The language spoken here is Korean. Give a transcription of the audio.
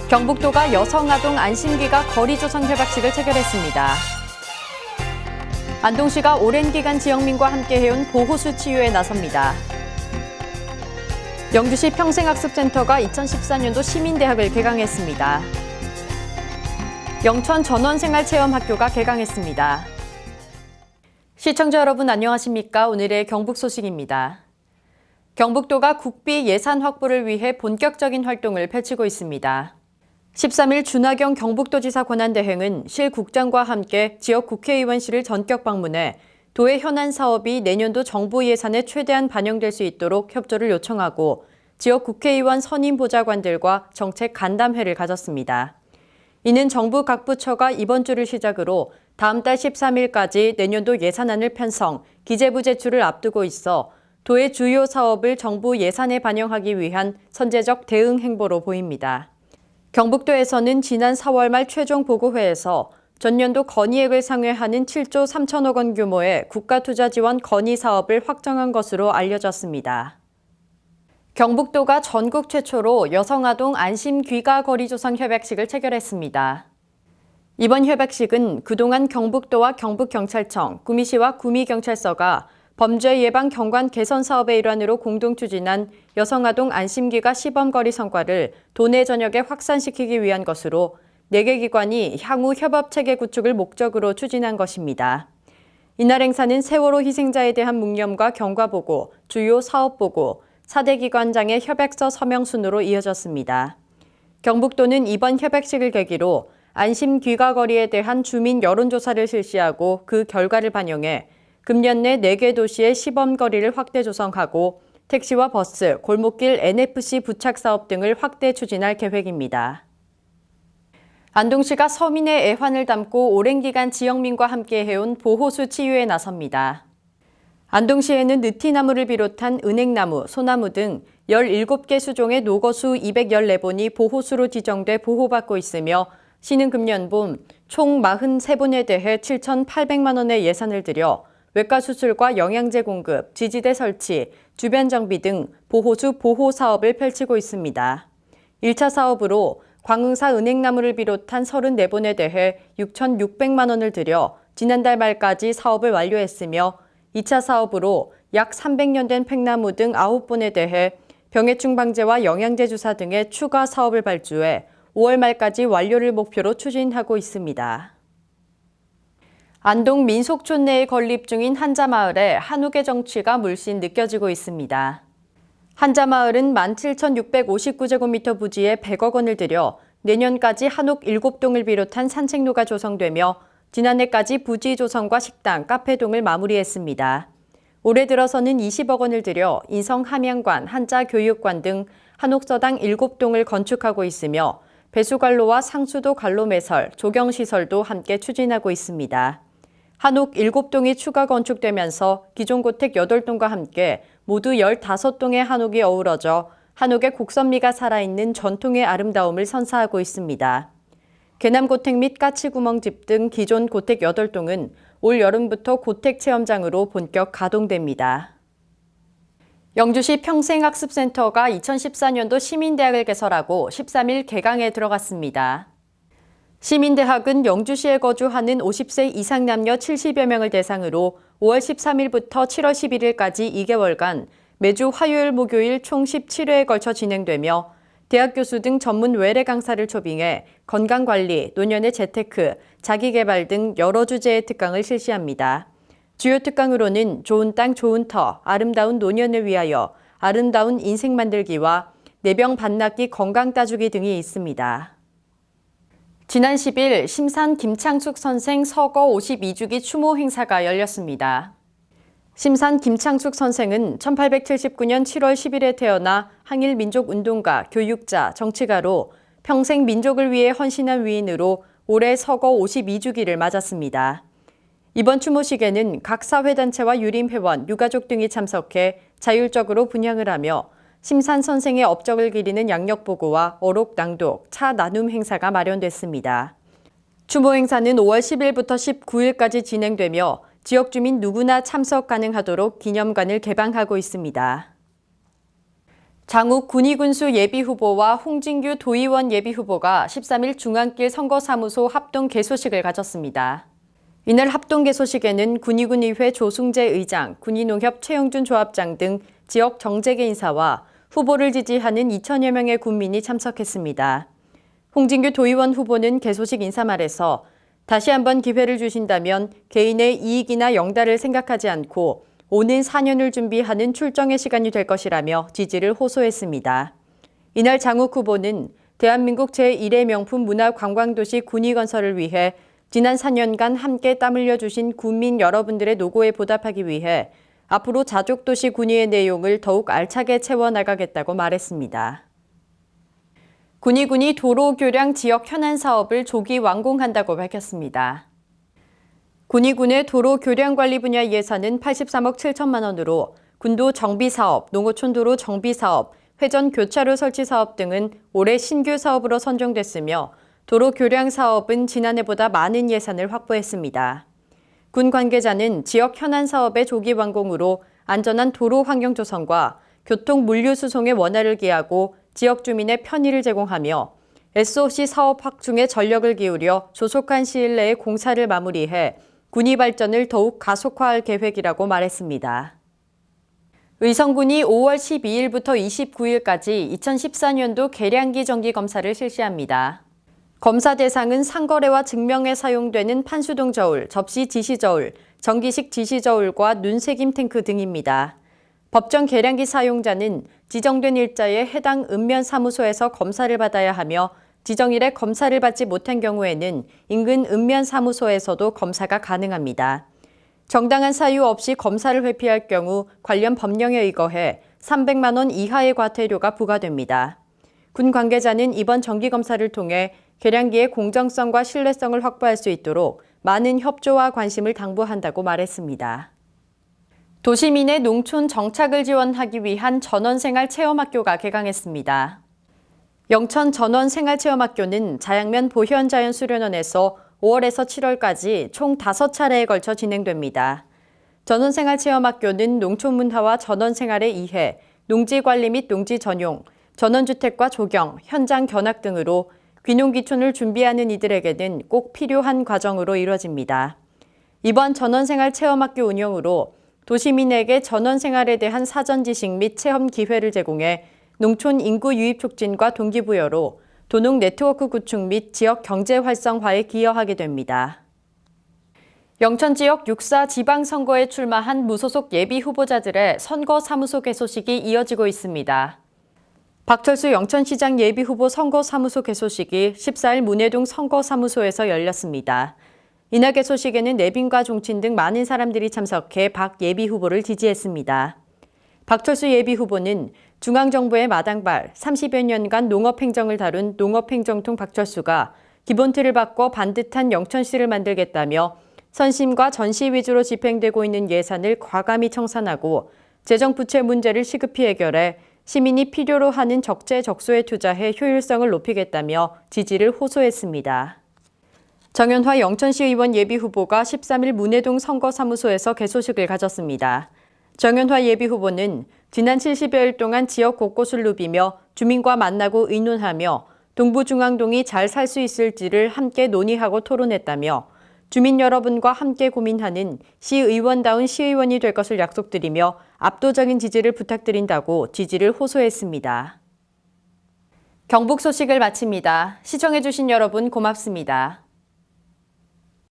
경북도가 여성아동 안심기가 거리조성 협약식을 체결했습니다. 안동시가 오랜 기간 지역민과 함께해온 보호수 치유에 나섭니다. 영주시 평생학습센터가 2014년도 시민대학을 개강했습니다. 영천 전원생활체험학교가 개강했습니다. 시청자 여러분 안녕하십니까? 오늘의 경북 소식입니다. 경북도가 국비 예산 확보를 위해 본격적인 활동을 펼치고 있습니다. 13일 준하경 경북도지사 권한대행은 실 국장과 함께 지역 국회의원실을 전격 방문해 도의 현안 사업이 내년도 정부 예산에 최대한 반영될 수 있도록 협조를 요청하고 지역 국회의원 선임 보좌관들과 정책 간담회를 가졌습니다. 이는 정부 각 부처가 이번 주를 시작으로 다음 달 13일까지 내년도 예산안을 편성, 기재부 제출을 앞두고 있어 도의 주요 사업을 정부 예산에 반영하기 위한 선제적 대응 행보로 보입니다. 경북도에서는 지난 4월 말 최종 보고회에서 전년도 건의액을 상회하는 7조 3천억 원 규모의 국가투자지원 건의 사업을 확정한 것으로 알려졌습니다. 경북도가 전국 최초로 여성아동 안심 귀가 거리 조성 협약식을 체결했습니다. 이번 협약식은 그동안 경북도와 경북경찰청, 구미시와 구미경찰서가 범죄 예방 경관 개선 사업의 일환으로 공동 추진한 여성아동 안심기가 시범거리 성과를 도내 전역에 확산시키기 위한 것으로 4개 기관이 향후 협업체계 구축을 목적으로 추진한 것입니다. 이날 행사는 세월호 희생자에 대한 묵념과 경과보고, 주요 사업보고, 4대 기관장의 협약서 서명 순으로 이어졌습니다. 경북도는 이번 협약식을 계기로 안심 귀가거리에 대한 주민 여론조사를 실시하고 그 결과를 반영해 금년 내 4개 도시의 시범거리를 확대 조성하고 택시와 버스, 골목길 NFC 부착 사업 등을 확대 추진할 계획입니다. 안동시가 서민의 애환을 담고 오랜 기간 지역민과 함께 해온 보호수 치유에 나섭니다. 안동시에는 느티나무를 비롯한 은행나무, 소나무 등 17개 수종의 녹어수 214본이 보호수로 지정돼 보호받고 있으며 시는 금년 봄 총 43본에 대해 7,800만 원의 예산을 들여 외과 수술과 영양제 공급, 지지대 설치, 주변 정비 등 보호수 보호 사업을 펼치고 있습니다. 1차 사업으로 광흥사 은행나무를 비롯한 34본에 대해 6,600만 원을 들여 지난달 말까지 사업을 완료했으며 2차 사업으로 약 300년 된 팽나무 등 9본에 대해 병해충 방제와 영양제 주사 등의 추가 사업을 발주해 5월 말까지 완료를 목표로 추진하고 있습니다. 안동 민속촌 내에 건립 중인 한자마을에 한옥의 정취가 물씬 느껴지고 있습니다. 한자마을은 17,659제곱미터 부지에 100억 원을 들여 내년까지 한옥 7동을 비롯한 산책로가 조성되며 지난해까지 부지 조성과 식당, 카페 등을 마무리했습니다. 올해 들어서는 20억 원을 들여 인성 함양관, 한자교육관 등 한옥서당 7동을 건축하고 있으며 배수관로와 상수도 관로 매설, 조경시설도 함께 추진하고 있습니다. 한옥 7동이 추가 건축되면서 기존 고택 8동과 함께 모두 15동의 한옥이 어우러져 한옥의 곡선미가 살아있는 전통의 아름다움을 선사하고 있습니다. 개남고택 및 까치구멍집 등 기존 고택 8동은 올 여름부터 고택 체험장으로 본격 가동됩니다. 영주시 평생학습센터가 2014년도 시민대학을 개설하고 13일 개강에 들어갔습니다. 시민대학은 영주시에 거주하는 50세 이상 남녀 70여 명을 대상으로 5월 13일부터 7월 11일까지 2개월간 매주 화요일, 목요일 총 17회에 걸쳐 진행되며 대학 교수 등 전문 외래 강사를 초빙해 건강관리, 노년의 재테크, 자기개발 등 여러 주제의 특강을 실시합니다. 주요 특강으로는 좋은 땅, 좋은 터, 아름다운 노년을 위하여, 아름다운 인생 만들기와 내병 반납기 건강 따주기 등이 있습니다. 지난 10일 심산 김창숙 선생 서거 52주기 추모 행사가 열렸습니다. 심산 김창숙 선생은 1879년 7월 10일에 태어나 항일민족운동가, 교육자, 정치가로 평생 민족을 위해 헌신한 위인으로 올해 서거 52주기를 맞았습니다. 이번 추모식에는 각 사회단체와 유림회원, 유가족 등이 참석해 자율적으로 분향을 하며 심산 선생의 업적을 기리는 양력보고와 어록 낭독, 차 나눔 행사가 마련됐습니다. 추모 행사는 5월 10일부터 19일까지 진행되며 지역 주민 누구나 참석 가능하도록 기념관을 개방하고 있습니다. 장욱 군의군수 예비후보와 홍진규 도의원 예비후보가 13일 중앙길 선거사무소 합동 개소식을 가졌습니다. 이날 합동 개소식에는 군의군의회 조승재 의장, 군의농협 최영준 조합장 등 지역 정재계 인사와 후보를 지지하는 2천여 명의 군민이 참석했습니다. 홍진규 도의원 후보는 개소식 인사말에서 다시 한번 기회를 주신다면 개인의 이익이나 영달을 생각하지 않고 오는 4년을 준비하는 출정의 시간이 될 것이라며 지지를 호소했습니다. 이날 장욱 후보는 대한민국 제1의 명품 문화관광도시 군의건설을 위해 지난 4년간 함께 땀 흘려주신 군민 여러분들의 노고에 보답하기 위해 앞으로 자족도시 군의의 내용을 더욱 알차게 채워나가겠다고 말했습니다. 군의군이 도로교량 지역 현안 사업을 조기 완공한다고 밝혔습니다. 군의군의 도로교량 관리 분야 예산은 83억 7천만 원으로 군도 정비사업, 농어촌 도로 정비사업, 회전 교차로 설치 사업 등은 올해 신규 사업으로 선정됐으며 도로교량 사업은 지난해보다 많은 예산을 확보했습니다. 군 관계자는 지역 현안 사업의 조기 완공으로 안전한 도로 환경 조성과 교통 물류 수송의 원활을 기하고 지역 주민의 편의를 제공하며 SOC 사업 확충에 전력을 기울여 조속한 시일 내에 공사를 마무리해 군의 발전을 더욱 가속화할 계획이라고 말했습니다. 의성군이 5월 12일부터 29일까지 2014년도 계량기 정기검사를 실시합니다. 검사 대상은 상거래와 증명에 사용되는 판수동 저울, 접시 지시 저울, 전기식 지시 저울과 눈새김 탱크 등입니다. 법정 계량기 사용자는 지정된 일자에 해당 읍면 사무소에서 검사를 받아야 하며 지정일에 검사를 받지 못한 경우에는 인근 읍면 사무소에서도 검사가 가능합니다. 정당한 사유 없이 검사를 회피할 경우 관련 법령에 의거해 300만 원 이하의 과태료가 부과됩니다. 군 관계자는 이번 정기검사를 통해 계량기의 공정성과 신뢰성을 확보할 수 있도록 많은 협조와 관심을 당부한다고 말했습니다. 도시민의 농촌 정착을 지원하기 위한 전원생활체험학교가 개강했습니다. 영천 전원생활체험학교는 자양면 보현자연수련원에서 5월에서 7월까지 총 5차례에 걸쳐 진행됩니다. 전원생활체험학교는 농촌문화와 전원생활의 이해, 농지관리 및 농지 전용, 전원주택과 조경, 현장 견학 등으로 귀농귀촌을 준비하는 이들에게는 꼭 필요한 과정으로 이뤄집니다. 이번 전원생활체험학교 운영으로 도시민에게 전원생활에 대한 사전 지식 및 체험 기회를 제공해 농촌 인구 유입 촉진과 동기부여로 도농 네트워크 구축 및 지역 경제 활성화에 기여하게 됩니다. 영천 지역 6.4 지방선거에 출마한 무소속 예비 후보자들의 선거사무소 개소식이 이어지고 있습니다. 박철수 영천시장 예비후보 선거사무소 개소식이 14일 문해동 선거사무소에서 열렸습니다. 이날 개소식에는 내빈과 종친 등 많은 사람들이 참석해 박 예비후보를 지지했습니다. 박철수 예비후보는 중앙정부의 마당발 30여 년간 농업행정을 다룬 농업행정통 박철수가 기본틀을 바꿔 반듯한 영천시를 만들겠다며 선심과 전시 위주로 집행되고 있는 예산을 과감히 청산하고 재정부채 문제를 시급히 해결해 시민이 필요로 하는 적재적소에 투자해 효율성을 높이겠다며 지지를 호소했습니다. 정연화 영천시 의원 예비후보가 13일 문해동 선거사무소에서 개소식을 가졌습니다. 정연화 예비후보는 지난 70여일 동안 지역 곳곳을 누비며 주민과 만나고 의논하며 동부중앙동이 잘 살 수 있을지를 함께 논의하고 토론했다며 주민 여러분과 함께 고민하는 시의원다운 시의원이 될 것을 약속드리며 압도적인 지지를 부탁드린다고 지지를 호소했습니다. 경북 소식을 마칩니다. 시청해주신 여러분 고맙습니다.